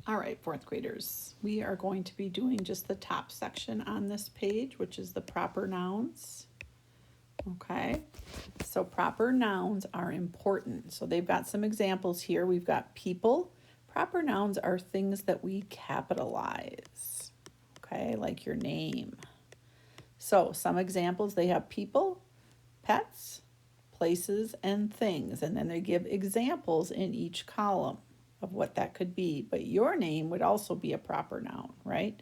All right, fourth graders, we are going to be doing just the top section on this page, which is the proper nouns. Okay, so proper nouns are important. So they've got some examples here. We've got people. Proper nouns are things that we capitalize, okay, like your name. So some examples, they have people, pets, places, and things, and then they give examples in each column of what that could be. But your name would also be a proper noun, right?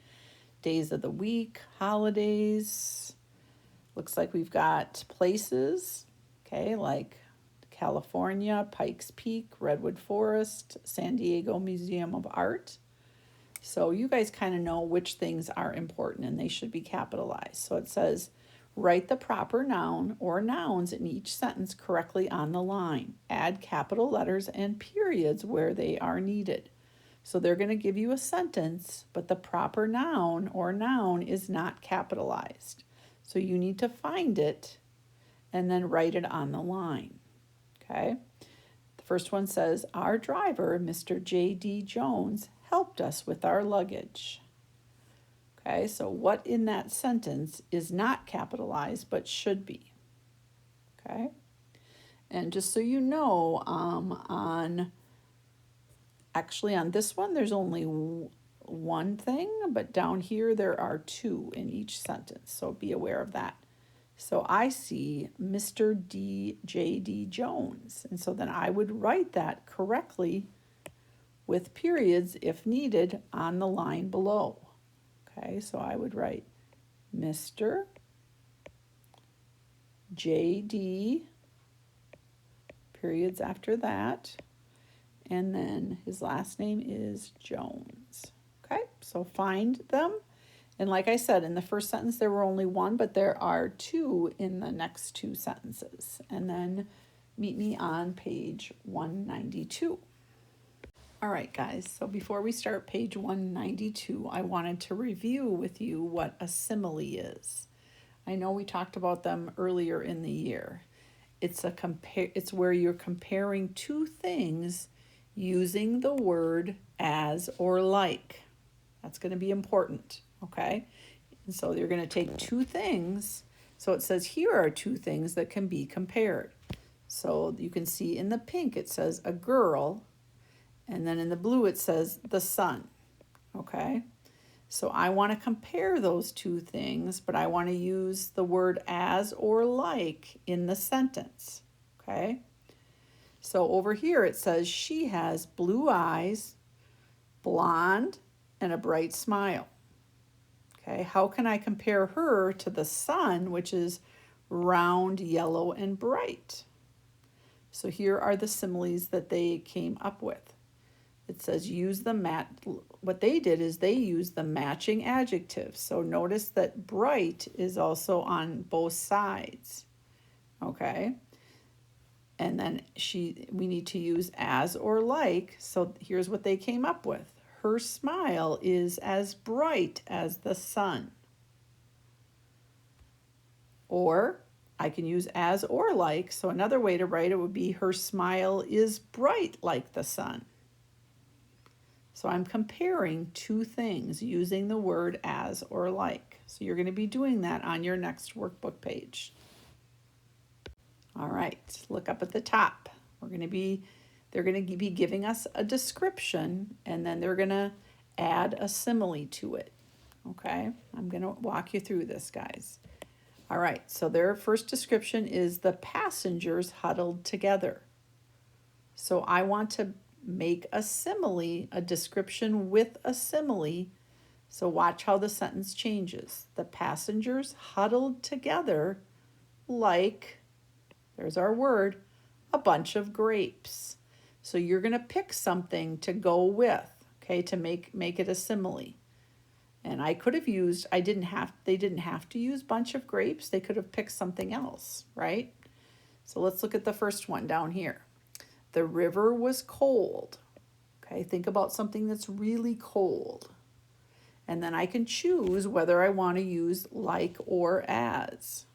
Days of the week, holidays. Looks like we've got places, okay, like California, Pikes Peak, Redwood Forest, San Diego Museum of Art. So you guys kind of know which things are important and they should be capitalized. So it says, write the proper noun or nouns in each sentence correctly on the line. Add capital letters and periods where they are needed. So they're going to give you a sentence, but the proper noun or noun is not capitalized. So you need to find it and then write it on the line. Okay? The first one says, our driver, Mr. J.D. Jones, helped us with our luggage. Okay, so what in that sentence is not capitalized but should be? Okay, and just so you know, on this one, there's only one thing, but down here there are two in each sentence, so be aware of that. So I see Mr. J.D. Jones, and so then I would write that correctly with periods if needed on the line below. Okay, so I would write Mr. J.D., periods after that, and then his last name is Jones. Okay, so find them. And like I said, in the first sentence there were only one, but there are two in the next two sentences. And then meet me on page 192. All right, guys, so before we start page 192, I wanted to review with you what a simile is. I know we talked about them earlier in the year. It's where you're comparing two things using the word as or like. That's going to be important, okay? And so you're going to take two things. So it says here are two things that can be compared. So you can see in the pink it says a girl, and then in the blue it says the sun, okay? So I want to compare those two things, but I want to use the word as or like in the sentence, okay? So over here it says she has blue eyes, blonde, and a bright smile. Okay, how can I compare her to the sun, which is round, yellow, and bright? So here are the similes that they came up with. It says what they did is they used the matching adjectives. So notice that bright is also on both sides. Okay. And then we need to use as or like. So here's what they came up with. Her smile is as bright as the sun. Or I can use as or like. So another way to write it would be her smile is bright like the sun. So I'm comparing two things using the word as or like. So you're going to be doing that on your next workbook page. All right, look up at the top. They're going to be giving us a description, and then they're going to add a simile to it. Okay, I'm going to walk you through this, guys. All right, so their first description is the passengers huddled together. So I want to make a simile, a description with a simile. So watch how the sentence changes. The passengers huddled together like, there's our word, a bunch of grapes. So you're going to pick something to go with, okay, to make it a simile. And I could have used, they didn't have to use bunch of grapes. They could have picked something else, right? So let's look at the first one down here. The river was cold. Okay, think about something that's really cold. And then I can choose whether I want to use like or as.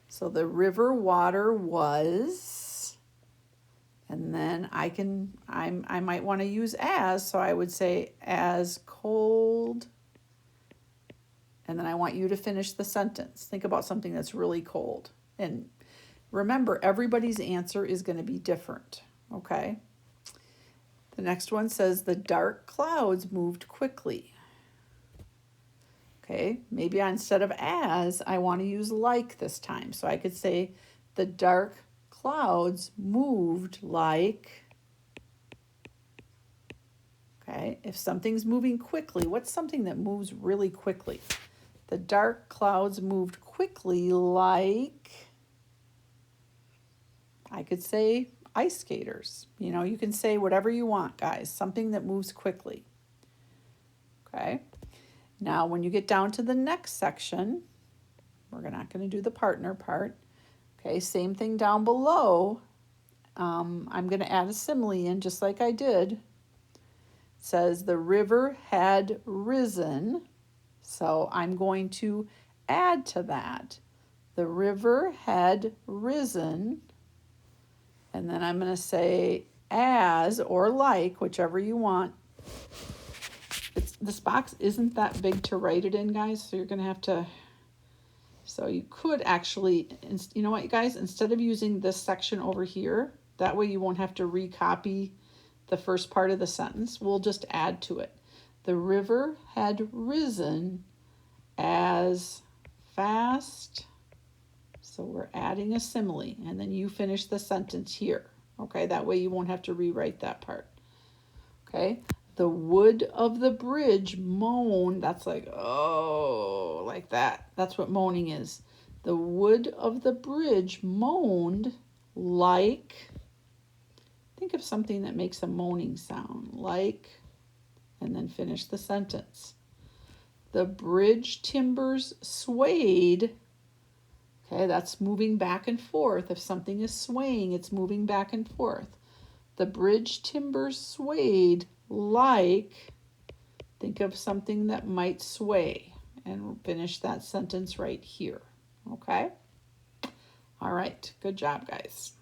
So the river water was And then I might want to use as, so I would say as cold. And then I want you to finish the sentence. Think about something that's really cold. And remember, everybody's answer is going to be different, okay? The next one says the dark clouds moved quickly. Okay, maybe instead of as, I want to use like this time. So I could say the dark clouds moved like, okay, if something's moving quickly, what's something that moves really quickly? The dark clouds moved quickly like, I could say ice skaters. You know, you can say whatever you want, guys, something that moves quickly. Okay, now when you get down to the next section, we're not going to do the partner part. Okay, same thing down below. I'm going to add a simile in just like I did. It says the river had risen. So I'm going to add to that. The river had risen. And then I'm going to say as or like, whichever you want. This box isn't that big to write it in, guys, so you're going to have to... So you could actually, you know what, you guys, instead of using this section over here, that way you won't have to recopy the first part of the sentence. We'll just add to it. The river had risen as fast. So we're adding a simile, and then you finish the sentence here. Okay, that way you won't have to rewrite that part. Okay, the wood of the bridge moaned. That's like, oh, like that. That's what moaning is. The wood of the bridge moaned like, think of something that makes a moaning sound, like, and then finish the sentence. The bridge timbers swayed. Okay, that's moving back and forth. If something is swaying, it's moving back and forth. The bridge timbers swayed like, think of something that might sway, and finish that sentence right here. Okay? All right, good job, guys.